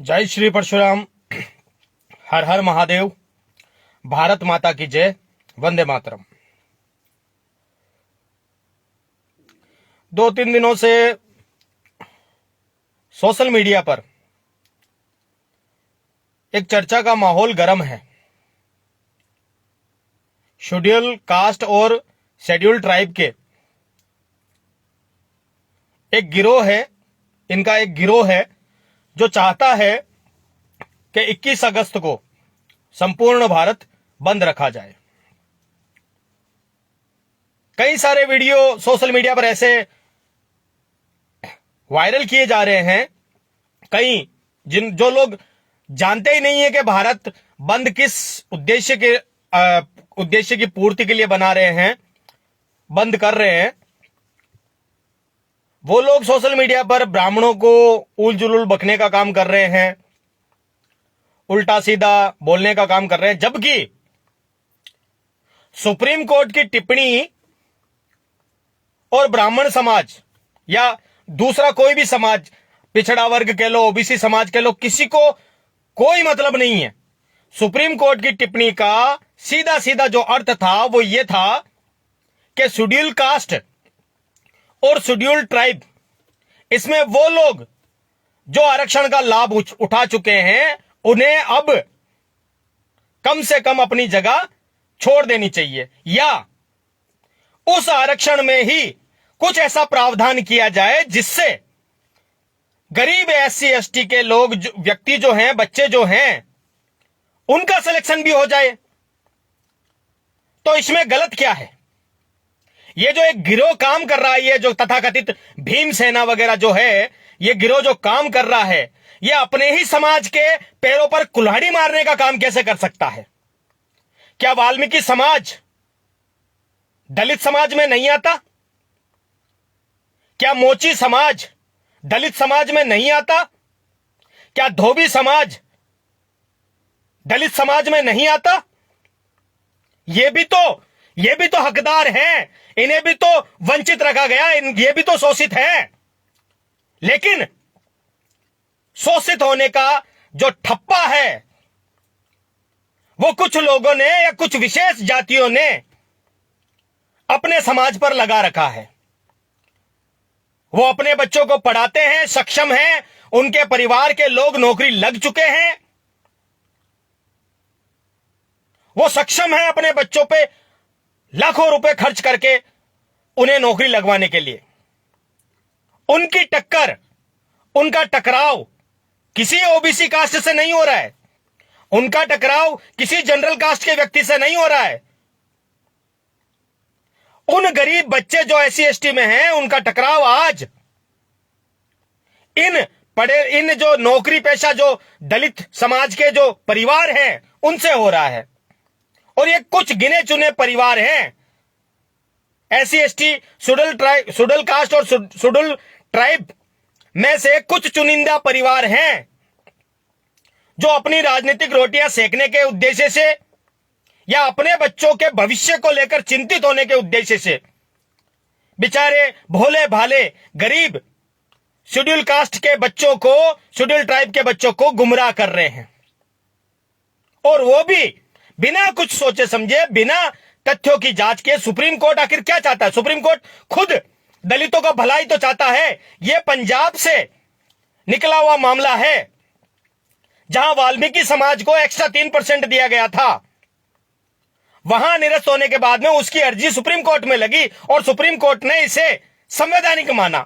जय श्री परशुराम। हर हर महादेव। भारत माता की जय। वंदे मातरम। 2-3 दिनों से सोशल मीडिया पर एक चर्चा का माहौल गर्म है। शेड्यूल कास्ट और शेड्यूल ट्राइब के एक गिरोह है, इनका एक गिरोह है जो चाहता है कि 21 अगस्त को संपूर्ण भारत बंद रखा जाए। कई सारे वीडियो सोशल मीडिया पर ऐसे वायरल किए जा रहे हैं। कई जो लोग जानते ही नहीं है कि भारत बंद किस उद्देश्य की पूर्ति के लिए बना रहे हैं, बंद कर रहे हैं, वो लोग सोशल मीडिया पर ब्राह्मणों को उल जुलूल बकने का काम कर रहे हैं, उल्टा सीधा बोलने का काम कर रहे हैं। जबकि सुप्रीम कोर्ट की टिप्पणी और ब्राह्मण समाज या दूसरा कोई भी समाज, पिछड़ा वर्ग कह लो, ओबीसी समाज कह लो, किसी को कोई मतलब नहीं है। सुप्रीम कोर्ट की टिप्पणी का सीधा सीधा जो अर्थ था वो ये था कि शेड्यूल कास्ट और शेड्यूल ट्राइब, इसमें वो लोग जो आरक्षण का लाभ उठा चुके हैं उन्हें अब कम से कम अपनी जगह छोड़ देनी चाहिए, या उस आरक्षण में ही कुछ ऐसा प्रावधान किया जाए जिससे गरीब एससी एसटी के लोग व्यक्ति जो हैं, बच्चे जो हैं, उनका सिलेक्शन भी हो जाए। तो इसमें गलत क्या है? ये जो एक गिरोह काम कर रहा है, ये जो तथाकथित भीम सेना वगैरह जो है, ये गिरोह जो काम कर रहा है, ये अपने ही समाज के पैरों पर कुल्हाड़ी मारने का काम कैसे कर सकता है? क्या वाल्मीकि समाज दलित समाज में नहीं आता? क्या मोची समाज दलित समाज में नहीं आता? क्या धोबी समाज दलित समाज में नहीं आता? ये भी तो हकदार हैं, इन्हें भी तो वंचित रखा गया, ये भी तो शोषित हैं। लेकिन शोषित होने का जो ठप्पा है वो कुछ लोगों ने या कुछ विशेष जातियों ने अपने समाज पर लगा रखा है। वो अपने बच्चों को पढ़ाते हैं, सक्षम हैं, उनके परिवार के लोग नौकरी लग चुके हैं, वो सक्षम है अपने बच्चों पे लाखों रुपए खर्च करके उन्हें नौकरी लगवाने के लिए। उनकी टक्कर, उनका टकराव किसी ओबीसी कास्ट से नहीं हो रहा है, उनका टकराव किसी जनरल कास्ट के व्यक्ति से नहीं हो रहा है। उन गरीब बच्चे जो एससी एसटी में हैं, उनका टकराव आज इन जो नौकरी पेशा जो दलित समाज के जो परिवार हैं उनसे हो रहा है। और ये कुछ गिने चुने परिवार हैं, एससी एसटी, शेड्यूल कास्ट और शेड्यूल ट्राइब में से कुछ चुनिंदा परिवार हैं जो अपनी राजनीतिक रोटियां सेकने के उद्देश्य से या अपने बच्चों के भविष्य को लेकर चिंतित होने के उद्देश्य से बेचारे भोले भाले गरीब शेड्यूल कास्ट के बच्चों को, शेड्यूल ट्राइब के बच्चों को गुमराह कर रहे हैं। और वो भी बिना कुछ सोचे समझे, बिना तथ्यों की जांच के। सुप्रीम कोर्ट आखिर क्या चाहता है? सुप्रीम कोर्ट खुद दलितों का भलाई तो चाहता है। यह पंजाब से निकला हुआ मामला है जहां वाल्मीकि समाज को एक्स्ट्रा 3% दिया गया था। वहां निरस्त होने के बाद में उसकी अर्जी सुप्रीम कोर्ट में लगी और सुप्रीम कोर्ट ने इसे संवैधानिक माना।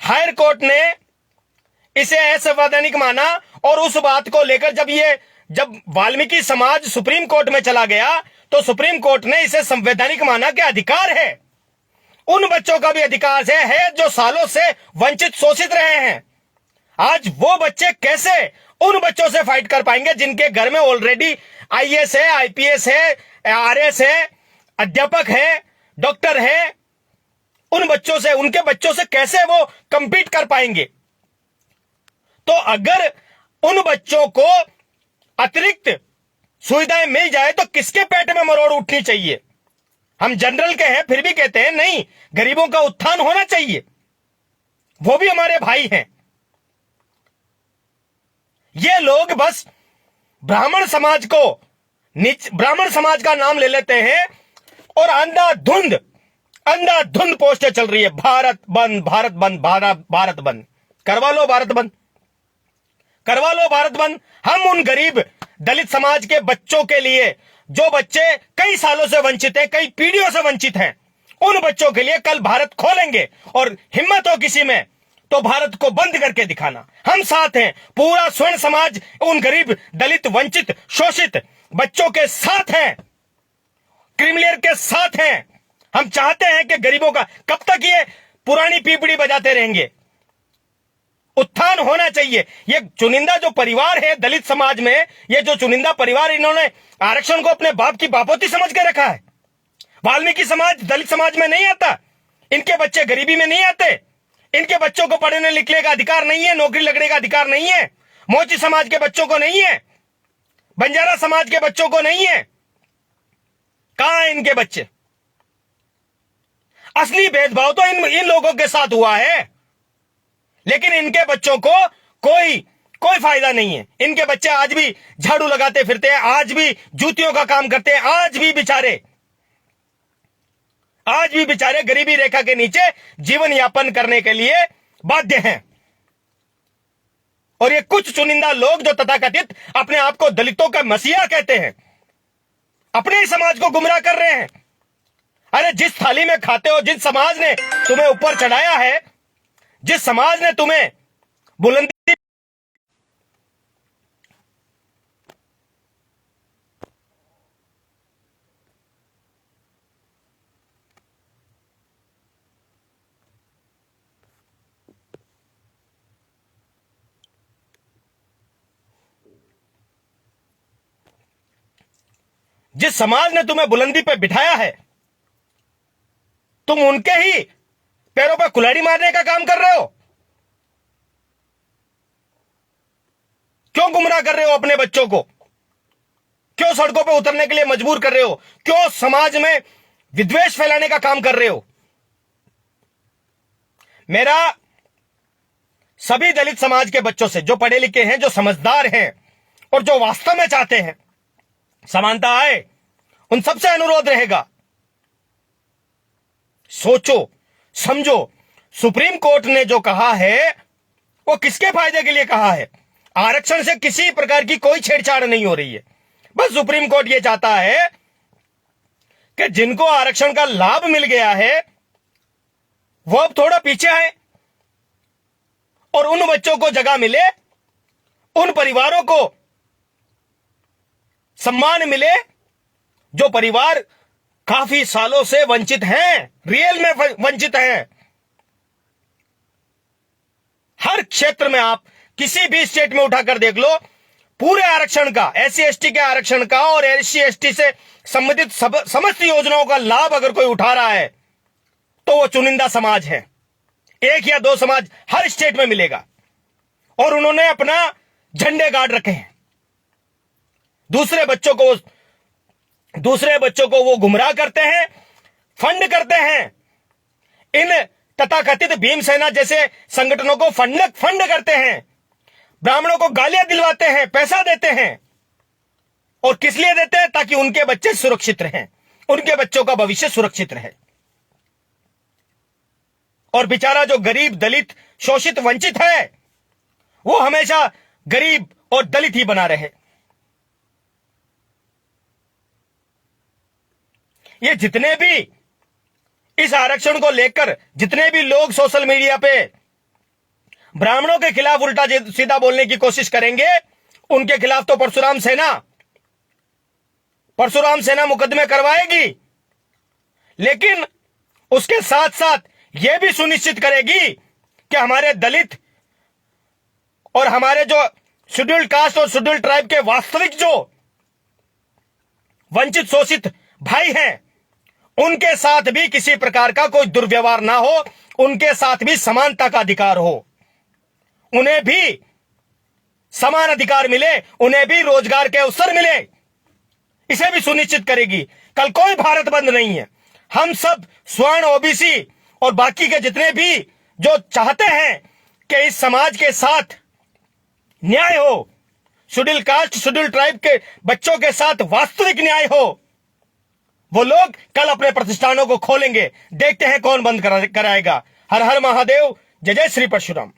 हायर कोर्ट ने इसे असंवैधानिक माना और उस बात को लेकर जब वाल्मीकि समाज सुप्रीम कोर्ट में चला गया तो सुप्रीम कोर्ट ने इसे संवैधानिक माना कि अधिकार है, उन बच्चों का भी अधिकार है जो सालों से वंचित शोषित रहे हैं। आज वो बच्चे कैसे उन बच्चों से फाइट कर पाएंगे जिनके घर में ऑलरेडी आईएएस है, आईपीएस है, आरएस है, अध्यापक है, डॉक्टर है? उन बच्चों से, उनके बच्चों से कैसे वो कंपीट कर पाएंगे? तो अगर उन बच्चों को अतिरिक्त सुविधाएं मिल जाए तो किसके पेट में मरोड़ उठनी चाहिए? हम जनरल के हैं फिर भी कहते हैं नहीं, गरीबों का उत्थान होना चाहिए, वो भी हमारे भाई हैं। ये लोग बस ब्राह्मण समाज का नाम ले लेते हैं और अंधाधुंध पोस्टर चल रही है, भारत बंद, भारत बंद, भारत बंद। करवा लो भारत बंद, करवा लो भारत बंद। हम उन गरीब दलित समाज के बच्चों के लिए, जो बच्चे कई सालों से वंचित हैं, कई पीढ़ियों से वंचित हैं, उन बच्चों के लिए कल भारत खोलेंगे। और हिम्मत हो किसी में तो भारत को बंद करके दिखाना। हम साथ हैं, पूरा स्वर्ण समाज उन गरीब दलित वंचित शोषित बच्चों के साथ हैं, क्रिमिलियर के साथ हैं। हम चाहते हैं कि गरीबों का, कब तक ये पुरानी पीपड़ी बजाते रहेंगे? उत्थान होना चाहिए। ये चुनिंदा जो परिवार है दलित समाज में, ये जो चुनिंदा परिवार, इन्होंने आरक्षण को अपने बाप की बापोती समझ के रखा है। वाल्मीकि समाज दलित समाज में नहीं आता, इनके बच्चे गरीबी में नहीं आते, इनके बच्चों को पढ़ने लिखने का अधिकार नहीं है, नौकरी लगने का अधिकार नहीं है, मोची समाज के बच्चों को नहीं है, बंजारा समाज के बच्चों को नहीं है। कहां है इनके बच्चे? असली भेदभाव तो इन लोगों के साथ हुआ है, लेकिन इनके बच्चों को कोई फायदा नहीं है। इनके बच्चे आज भी झाड़ू लगाते फिरते हैं, आज भी जूतियों का काम करते हैं, आज भी बेचारे गरीबी रेखा के नीचे जीवन यापन करने के लिए बाध्य हैं। और ये कुछ चुनिंदा लोग जो तथाकथित अपने आप को दलितों का मसीहा कहते हैं, अपने ही समाज को गुमराह कर रहे हैं। अरे जिस थाली में खाते हो, जिस समाज ने तुम्हें ऊपर चढ़ाया है, जिस समाज ने तुम्हें बुलंदी, जिस समाज ने तुम्हें बुलंदी पे बिठाया है, तुम उनके ही पैरों पर कुल्हाड़ी मारने का काम कर रहे हो। क्यों गुमराह कर रहे हो अपने बच्चों को? क्यों सड़कों पर उतरने के लिए मजबूर कर रहे हो? क्यों समाज में विद्वेष फैलाने का काम कर रहे हो? मेरा सभी दलित समाज के बच्चों से, जो पढ़े लिखे हैं, जो समझदार हैं और जो वास्तव में चाहते हैं समानता आए, उन सबसे अनुरोध रहेगा, सोचो समझो। सुप्रीम कोर्ट ने जो कहा है वो किसके फायदे के लिए कहा है? आरक्षण से किसी प्रकार की कोई छेड़छाड़ नहीं हो रही है। बस सुप्रीम कोर्ट ये चाहता है कि जिनको आरक्षण का लाभ मिल गया है वो अब थोड़ा पीछे आए और उन बच्चों को जगह मिले, उन परिवारों को सम्मान मिले जो परिवार काफी सालों से वंचित हैं, रियल में वंचित हैं। हर क्षेत्र में आप किसी भी स्टेट में उठाकर देख लो, पूरे आरक्षण का, SC ST के आरक्षण का और SC ST से संबंधित समस्त योजनाओं का लाभ अगर कोई उठा रहा है तो वो चुनिंदा समाज है। एक या दो समाज हर स्टेट में मिलेगा और उन्होंने अपना झंडे गाड़ रखे हैं। दूसरे बच्चों को वो गुमराह करते हैं, फंड करते हैं। इन तथाकथित भीमसेना जैसे संगठनों को फंड करते हैं, ब्राह्मणों को गालियां दिलवाते हैं, पैसा देते हैं। और किस लिए देते हैं? ताकि उनके बच्चे सुरक्षित रहें, उनके बच्चों का भविष्य सुरक्षित रहे। और बेचारा जो गरीब दलित शोषित वंचित है वो हमेशा गरीब और दलित ही बना रहे। ये जितने भी इस आरक्षण को लेकर जितने भी लोग सोशल मीडिया पे ब्राह्मणों के खिलाफ उल्टा सीधा बोलने की कोशिश करेंगे, उनके खिलाफ तो परशुराम सेना मुकदमे करवाएगी, लेकिन उसके साथ साथ यह भी सुनिश्चित करेगी कि हमारे दलित और हमारे जो शेड्यूल्ड कास्ट और शेड्यूल्ड ट्राइब के वास्तविक जो वंचित शोषित भाई हैं, उनके साथ भी किसी प्रकार का कोई दुर्व्यवहार ना हो, उनके साथ भी समानता का अधिकार हो, उन्हें भी समान अधिकार मिले, उन्हें भी रोजगार के अवसर मिले, इसे भी सुनिश्चित करेगी। कल कोई भारत बंद नहीं है। हम सब स्वर्ण, OBC और बाकी के जितने भी जो चाहते हैं कि इस समाज के साथ न्याय हो, शेड्यूल कास्ट शेड्यूल ट्राइब के बच्चों के साथ वास्तविक न्याय हो, वो लोग कल अपने प्रतिष्ठानों को खोलेंगे। देखते हैं कौन बंद कराएगा। हर हर महादेव। जय जय श्री परशुराम।